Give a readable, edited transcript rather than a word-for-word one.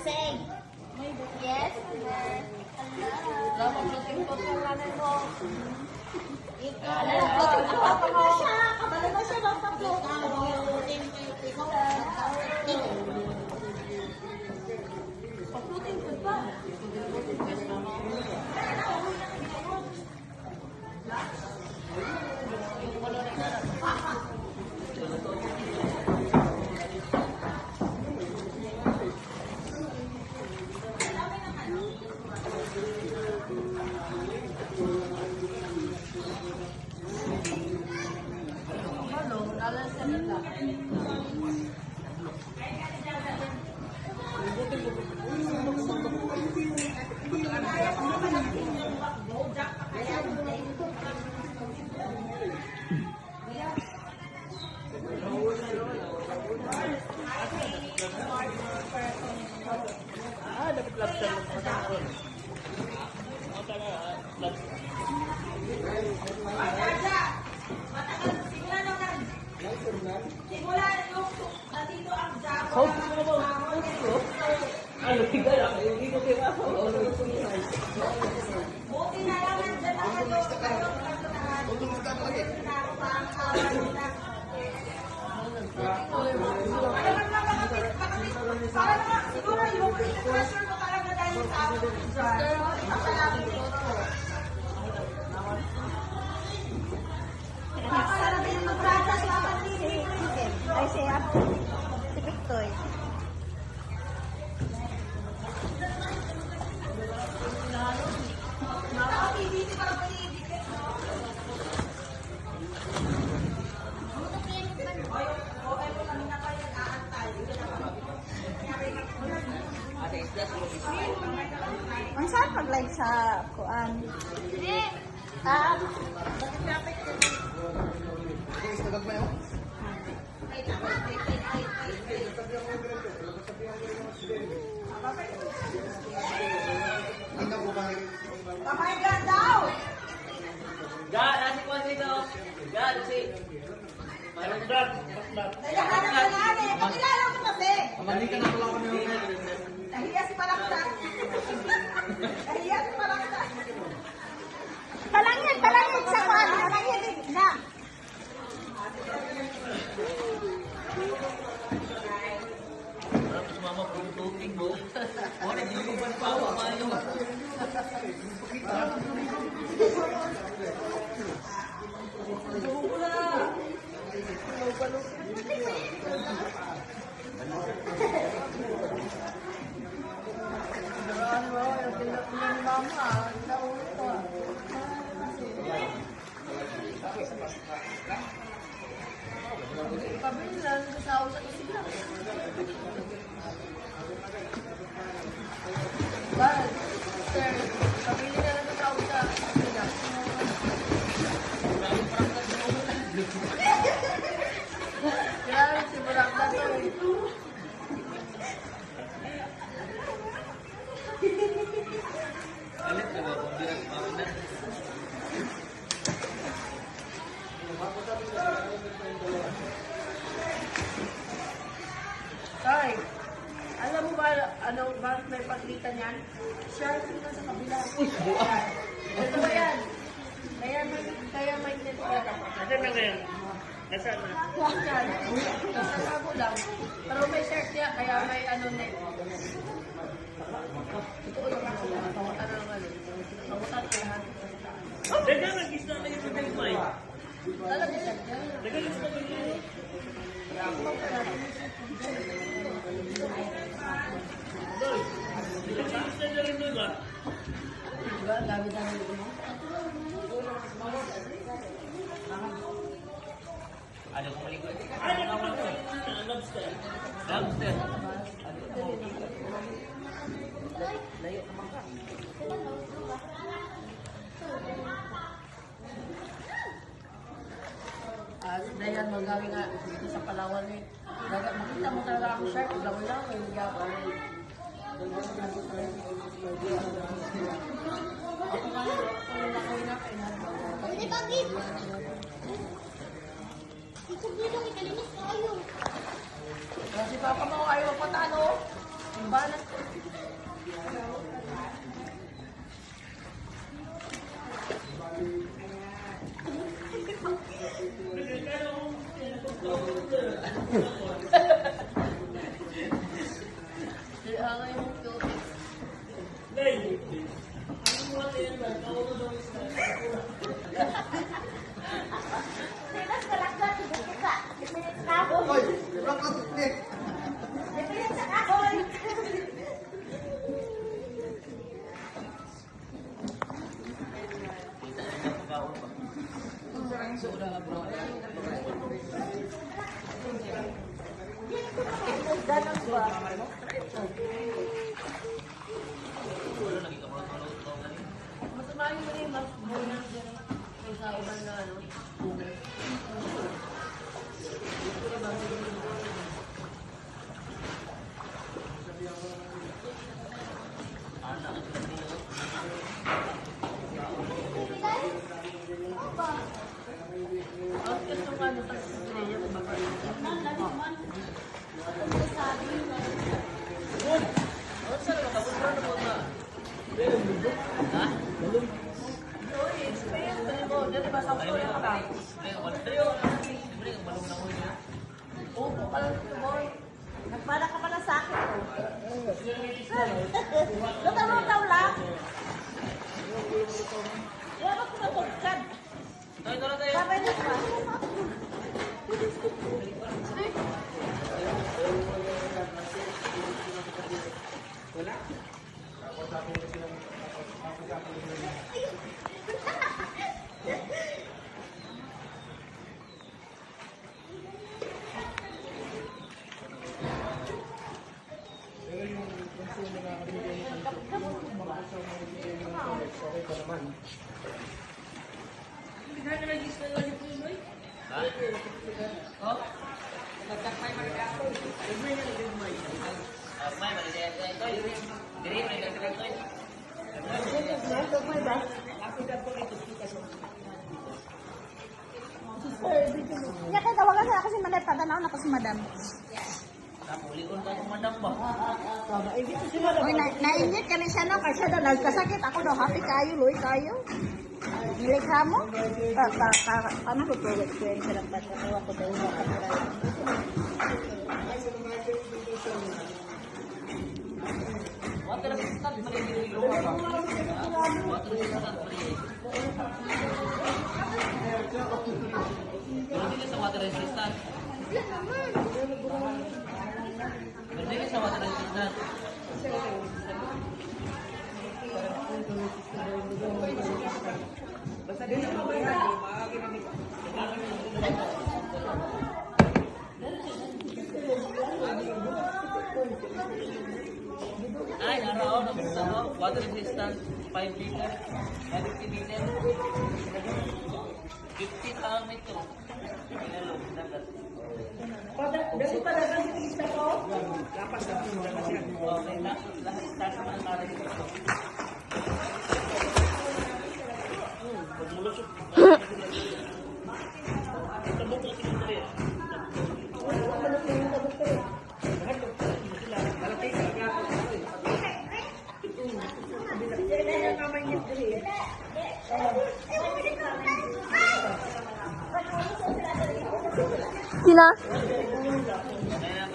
Say. Yes, ma'am. Dapat floating po yung nanay mo. Ikaw. Kapag na siya. Kapag na siya. Magpa-float. Pa-floating po ba? Dapat lobster. Ano, tigay ako. Hindi ko kaya ako. Buti na lang nandyan ang siguro yung pressure mo talaga dahil sa akin sarap yung mag-prata sa kapatid. Ay, siya. Si Victor. Ang saan pag-live sa kuan? Bakit dapat ko? Kamay ka daw! God, nasi ko dito. God, si. Parang drop. Nalahanap ka namin! Pakilala mo kasi! Kamali ka na pala ako ng Nahiya si Palakta. Nahiya si Palakta. Palangit sa kuan! Palangit na! Mama, pututing mo. Wala, hindi ko pa ako. Paano? Kabilan, sa usap ko sila. Well, sir, kabili na lang sa usap sila. Kaya si Barangka to eh. Alit ka ba? Kung di lang na. Tay, alam mo ba, ano, bakit may paglitan yan? Siya sila sa kabila. Ito ba yan? Kaya may tinitira ka. Nasaan na ngayon? Nasaan na? Yan. Nakago lang. Pero may shirt niya, kaya may ano na. Ito ulit ako. Nakawatan na naman. Nakawatan ko lahat. Daga, nag-isla na yung pagkain mo eh. Talaga siya. Daga, nag-isla na yung Doy, nag-isla na rin doon ba? Diba? Gamit na rin mo. Ano kung malikod? Ano naman ko? Lobster. Lobster. Layo naman ka. Dahil magawin nga dito sa Palawan eh. Makita mo talaga ang shirt, lawa-lawa, yung gapon. Ako nga, kung nakuha na kayo na. Hindi ba, Gip? Ito Kasi papa mo ayaw patalo. Imbalan. Kaya ngayon ko. Sinas kalaksan, siguro ka. Dipinit sa kahoy. Hoy, rock out of neck. Dipinit sa kahoy. Ganon ba? Masama yung mga yung mas bonus dyan. Kaysa uban na ano. Ang gusto nga nito sa Australia, mababayin. Uy, experience mo. Dito ba sa Australia ka ba? Oo, pala boy. Nagpala ka pala sa akin. Lutamang daw lang. Wala ko matugkad. Sabay na pa. Kaya kaya tawagan sa kasi manay patanaw na kasi madam. Uy, na-inject kami siya no, kasi daw nagkasakit. Ako daw, happy kayo, Luy, kayo. Nilikha mo? Paano ko po experience lang ba? Tawa ko daw, Water resistant pa rin yung lupa ba? Water resistant pa rin. Pero hindi sa water resistant. Pero hindi sa water resistant. Ay, naraon ang gusto mo. Water resistant, 5 liter, 50 liter. 50 taon ito. Pinalo, dagat. Dito pa na kasi tigista ko. Okay, lahat tasa ng karin ito. Pagmulusok. Ito mo po sinutuloy. Sila? Kaya